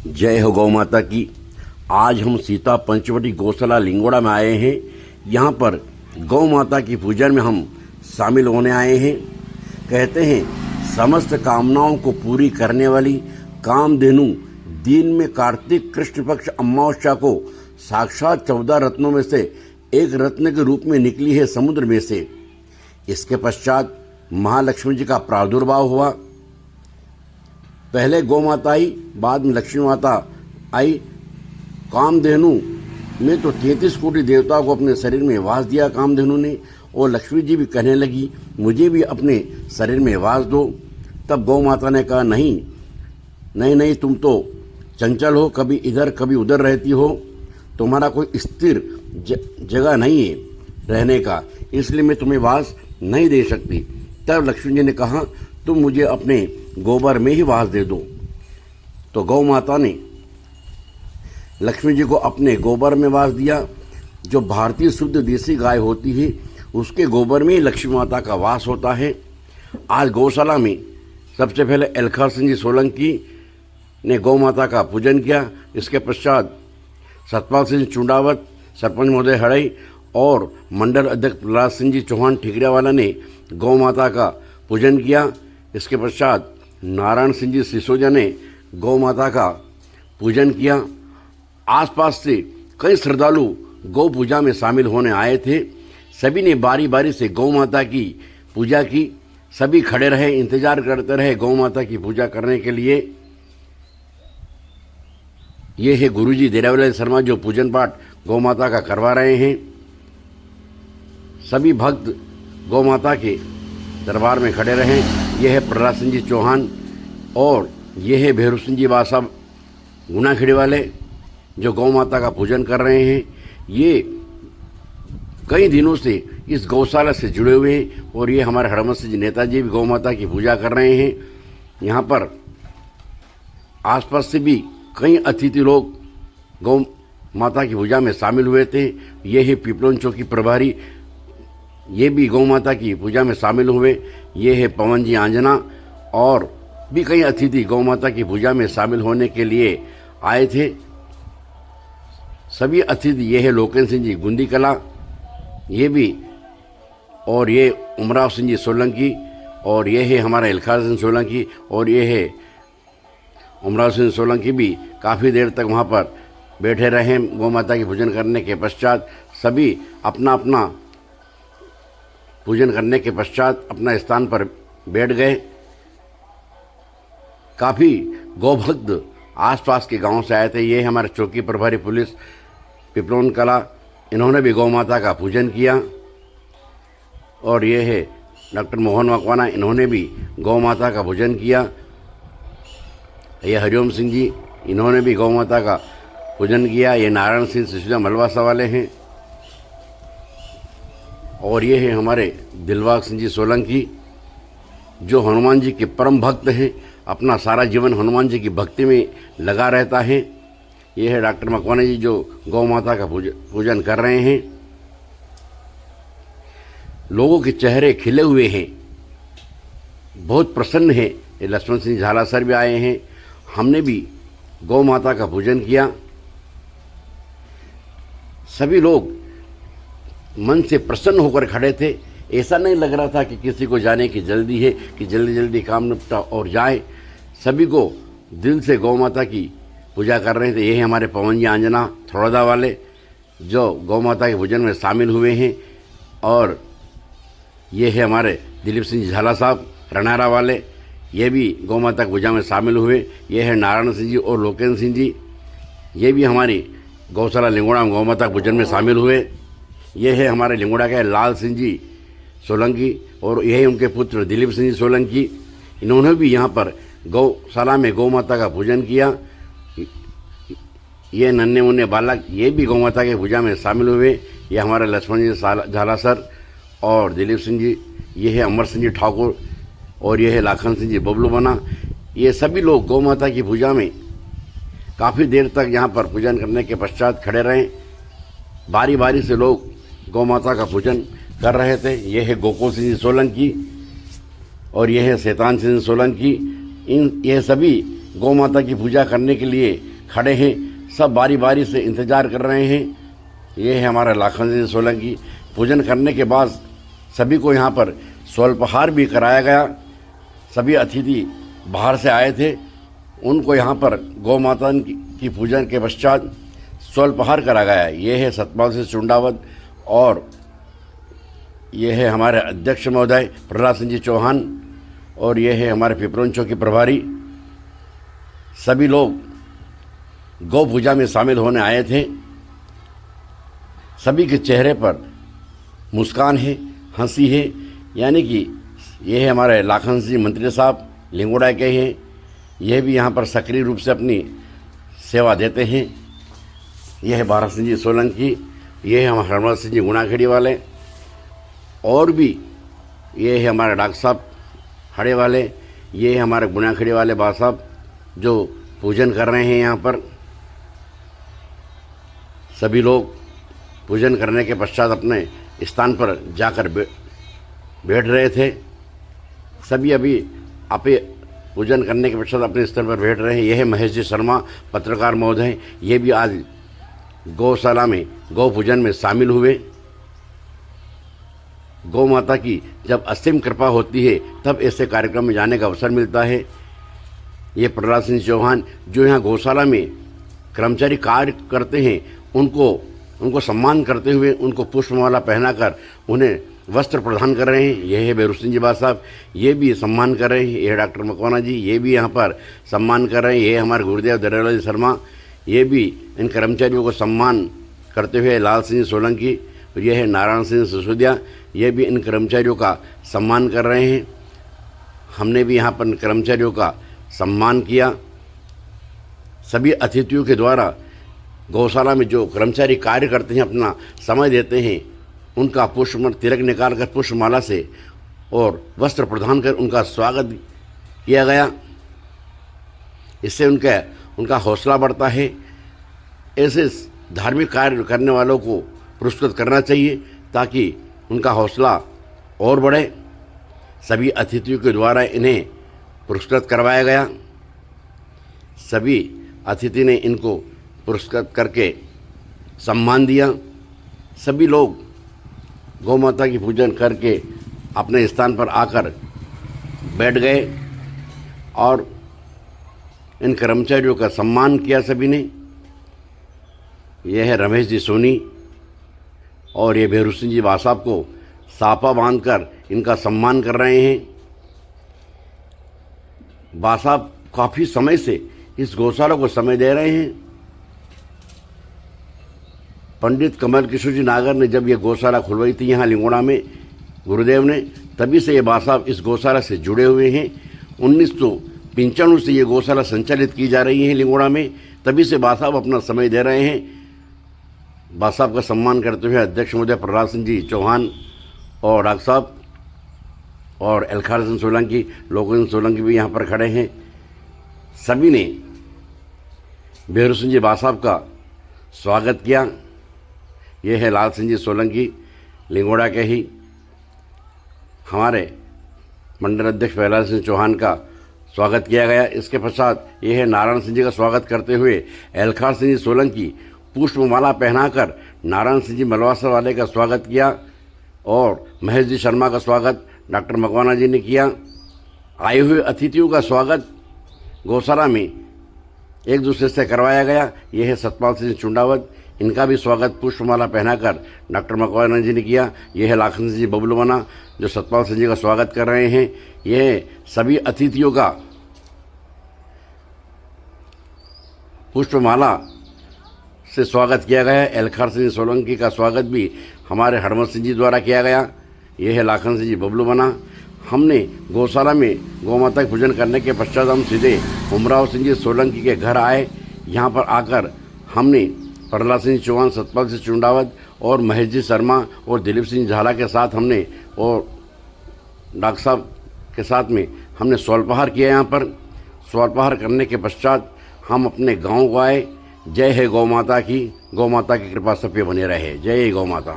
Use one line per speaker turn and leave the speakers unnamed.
जय हो गौ माता की। आज हम सीता पंचवटी गौशाला लिंगोड़ा में आए हैं। यहाँ पर गौ माता की पूजन में हम शामिल होने आए हैं। कहते हैं समस्त कामनाओं को पूरी करने वाली कामधेनु दिन में कार्तिक कृष्ण पक्ष अमावस्या को साक्षात 14 रत्नों में से एक रत्न के रूप में निकली है समुद्र में से। इसके पश्चात महालक्ष्मी जी का प्रादुर्भाव हुआ। पहले गौ माता आई, बाद में लक्ष्मी माता आई। कामधेनु में तो 33 कोटि देवताओं को अपने शरीर में वास दिया कामधेनु ने, और लक्ष्मी जी भी कहने लगी मुझे भी अपने शरीर में वास दो। तब गौ माता ने कहा नहीं नहीं नहीं, तुम तो चंचल हो, कभी इधर कभी उधर रहती हो, तुम्हारा कोई स्थिर जगह नहीं है रहने का, इसलिए मैं तुम्हें वास नहीं दे सकती। तब लक्ष्मी जी ने कहा तुम मुझे अपने गोबर में ही वास दे दो। तो गौ माता ने लक्ष्मी जी को अपने गोबर में वास दिया। जो भारतीय शुद्ध देसी गाय होती है उसके गोबर में ही लक्ष्मी माता का वास होता है। आज गौशाला में सबसे पहले अलखा सिंह जी सोलंकी ने गौ माता का पूजन किया। इसके पश्चात सतपाल सिंह चुंडावत, सरपंच महोदय हड़ई और मंडल अध्यक्ष प्रहलाद सिंह जी चौहान ठिकरिया वाला ने गौ माता का पूजन किया। इसके पश्चात नारायण सिंह जी सिसोजा ने गौ माता का पूजन किया। आसपास से कई श्रद्धालु गौ पूजा में शामिल होने आए थे। सभी ने बारी बारी से गौ माता की पूजा की। सभी खड़े रहे, इंतजार करते रहे गौ माता की पूजा करने के लिए। ये है गुरुजी देरावलाल शर्मा जो पूजन पाठ गौ माता का करवा रहे हैं। सभी भक्त गौ माता के दरबार में खड़े रहे। ये है प्रहलाद सिंह जी चौहान और ये है भैरू सिंह जी बासा गुनाखेड़ी वाले जो गौ माता का पूजन कर रहे हैं। ये कई दिनों से इस गौशाला से जुड़े हुए हैं और ये हमारे हरमत सिंह जी नेताजी भी गौ माता की पूजा कर रहे हैं। यहाँ पर आसपास से भी कई अतिथि लोग गौ माता की पूजा में शामिल हुए थे। ये है पिपलोन चौकी प्रभारी, ये भी गौ माता की पूजा में शामिल हुए। ये है पवन जी आंजना और भी कई अतिथि गौ माता की पूजा में शामिल होने के लिए आए थे। सभी अतिथि ये है लोकेन सिंह जी गुंदी कला, ये भी, और ये उमराव सिंह जी सोलंकी, और ये है हमारा इलखा सिंह सोलंकी, और ये है उमराव सिंह सोलंकी भी काफ़ी देर तक वहाँ पर बैठे रहे। गौ माता की पूजन करने के पश्चात सभी अपना अपना पूजन करने के पश्चात अपना स्थान पर बैठ गए। काफ़ी गौभक्त आसपास के गांव से आए थे। ये हमारे चौकी प्रभारी पुलिस पिपलोन कला, इन्होंने भी गौ माता का पूजन किया। और ये है डॉक्टर मोहन मकवाना, इन्होंने भी गौ माता का पूजन किया। ये हरिओम सिंह जी, इन्होंने भी गौ माता का पूजन किया। ये नारायण सिंह सिसोजा मलवासा वाले हैं। और ये है हमारे दिलबाग सिंह जी सोलंकी जो हनुमान जी के परम भक्त हैं। अपना सारा जीवन हनुमान जी की भक्ति में लगा रहता है। ये है डॉक्टर मकवाना जी जो गौ माता का पूजन कर रहे हैं। लोगों के चेहरे खिले हुए हैं, बहुत प्रसन्न है। ये लक्ष्मण सिंह झाला सर भी आए हैं। हमने भी गौ माता का पूजन किया। सभी लोग मन से प्रसन्न होकर खड़े थे। ऐसा नहीं लग रहा था कि किसी को जाने की जल्दी है कि जल्दी जल्दी काम निपटा और जाए। सभी को दिल से गौ माता की पूजा कर रहे थे। ये है हमारे पवन जी आंजना थोड़ा वाले जो गौ माता के पूजन में शामिल हुए हैं। और ये है हमारे दिलीप सिंह झाला साहब रनारा वाले, ये भी गौ माता की पूजा में शामिल हुए। ये है नारायण सिंह जी और लोकेन सिंह जी, ये भी हमारी गौशाला लिंगोड़ा में गौ माता के पूजन में शामिल हुए। ये है हमारे लिंगोड़ा के लाल सिंह जी सोलंकी और यही उनके पुत्र दिलीप सिंह जी सोलंकी, इन्होंने भी यहाँ पर गौशाला में गौ माता का पूजन किया। ये नन्हे मुन्ने बालक, ये भी गौ माता की पूजा में शामिल हुए। ये हमारे लक्ष्मण जी झाला सर और दिलीप सिंह जी, ये है अमर सिंह जी ठाकुर और ये है लाखन सिंह जी बबलू बना। ये सभी लोग गौ माता की पूजा में काफ़ी देर तक यहाँ पर पूजन करने के पश्चात खड़े रहे। बारी बारी से लोग गौ माता का पूजन कर रहे थे। ये है गोकुल सिंह जी सोलंकी और ये है शैतान सिंह सोलंकी। ये सभी गौ माता की पूजा करने के लिए खड़े हैं, सब बारी बारी से इंतज़ार कर रहे हैं। ये है हमारा लाखन सिंह सोलंकी। पूजन करने के बाद सभी को यहाँ पर स्वल्पहार भी कराया गया। सभी अतिथि बाहर से आए थे, उनको यहाँ पर गौ माता की पूजन के पश्चात स्वल्पहार करा गया। ये है सतपाल सिंह चुंडावत और ये है हमारे अध्यक्ष महोदय प्रहलाद सिंह जी चौहान और ये है हमारे पिपरोन चौकी प्रभारी। सभी लोग गौ पूजा में शामिल होने आए थे। सभी के चेहरे पर मुस्कान है, हंसी है, यानी कि ये है हमारे लाखन सिंह मंत्री साहब लिंगोड़ा के हैं। यह भी यहाँ पर सक्रिय रूप से अपनी सेवा देते हैं। यह है भारत सिंह जी सोलंकी, ये है हमारे हरमल सिंह जी गुनाखेड़ी वाले और भी ये है हमारे डॉक्टर साहब हड़े वाले। ये है हमारे गुनाखेड़ी वाले बा साहब जो पूजन कर रहे हैं। यहाँ पर सभी लोग पूजन करने के पश्चात अपने स्थान पर जाकर बैठ रहे थे। सभी अभी आपे पूजन करने के पश्चात अपने स्थान पर बैठ रहे हैं। यह है महेश जी शर्मा पत्रकार महोदय, ये भी आज गौशाला में गौ पूजन में शामिल हुए। गौ माता की जब असीम कृपा होती है तब ऐसे कार्यक्रम में जाने का अवसर मिलता है। ये प्रहलाद सिंह चौहान जो यहाँ गौशाला में कर्मचारी कार्य करते हैं, उनको सम्मान करते हुए उनको पुष्पमाला पहनाकर उन्हें वस्त्र प्रदान कर रहे हैं। यह है बेरू सिंह जी बा साहब, ये भी सम्मान कर रहे हैं। यह डॉक्टर मकवाना जी, ये भी यहाँ पर सम्मान कर रहे हैं। ये हमारे गुरुदेव दरियालाल जी शर्मा, ये भी इन कर्मचारियों को सम्मान करते हुए लाल सिंह सोलंकी। ये है नारायण सिंह सिसोदिया, ये भी इन कर्मचारियों का सम्मान कर रहे हैं। हमने भी यहाँ पर इन कर्मचारियों का सम्मान किया। सभी अतिथियों के द्वारा गौशाला में जो कर्मचारी कार्य करते हैं, अपना समय देते हैं, उनका पुष्प तिलक निकाल कर पुष्पमाला से और वस्त्र प्रदान कर उनका स्वागत किया गया। इससे उनका हौसला बढ़ता है। ऐसे धार्मिक कार्य करने वालों को पुरस्कृत करना चाहिए ताकि उनका हौसला और बढ़े। सभी अतिथियों के द्वारा इन्हें पुरस्कृत करवाया गया। सभी अतिथि ने इनको पुरस्कृत करके सम्मान दिया। सभी लोग गौ माता की पूजन करके अपने स्थान पर आकर बैठ गए और इन कर्मचारियों का सम्मान किया सभी ने। यह है रमेश जी सोनी और ये बेरू सिंह जी बा साहब को साफा बांधकर इनका सम्मान कर रहे हैं। बा साहब काफ़ी समय से इस गौशाला को समय दे रहे हैं। पंडित कमल किशोर जी नागर ने जब ये गौशाला खुलवाई थी यहाँ लिंगोड़ा में गुरुदेव ने, तभी से ये बा साहब इस गौशाला से जुड़े हुए हैं। 1995 से ये गौशाला संचालित की जा रही है लिंगोड़ा में, तभी से बा साहब अपना समय दे रहे हैं। बा साहब का सम्मान करते हुए अध्यक्ष महोदय प्रहलाद सिंह जी चौहान और डॉक्टर साहब और एलखार सिंह सोलंकी, लोकन सिंह सोलंकी भी यहाँ पर खड़े हैं। सभी ने बेरू सिंह जी बा साहब का स्वागत किया। ये है लाल सिंह जी सोलंकी लिंगोड़ा के ही। हमारे मंडल अध्यक्ष प्रहलाद सिंह चौहान का स्वागत किया गया। इसके पश्चात ये है नारायण सिंह जी का स्वागत करते हुए एलखार सिंह जी सोलंकी पुष्पमाला पहनाकर नारायण सिंह जी मलवासा वाले का स्वागत किया और महेश जी शर्मा का स्वागत डॉक्टर मकवाना जी ने किया। आए हुए अतिथियों का स्वागत गौशाला में एक दूसरे से करवाया गया। यह है सतपाल सिंह चुंडावत, इनका भी स्वागत पुष्पमाला पहनाकर डॉक्टर मकवाना जी ने किया। यह है लाखन सिंह जी बबलुवाना जो सतपाल सिंह जी का स्वागत कर रहे हैं। यह सभी अतिथियों का पुष्पमाला से स्वागत किया गया। एलखार सिंह सोलंकी का स्वागत भी हमारे हरमल सिंह जी द्वारा किया गया। यह है लाखन सिंह जी बबलुवाना। हमने गौशाला में गौ माता की पूजन करने के पश्चात हम सीधे उमराव सिंह जी सोलंकी के घर आए। यहाँ पर आकर हमने प्रहलाद सिंह चौहान, सतपाल सिंह चुंडावत और महेश जी शर्मा और दिलीप सिंह झाला के साथ हमने और डॉक्टर साहब के साथ में हमने स्वल्पहार किया। यहाँ पर स्वल्पहार करने के पश्चात हम अपने गांव को आए। जय है गौ माता की कृपा सब पे बने रहे। जय गौ माता।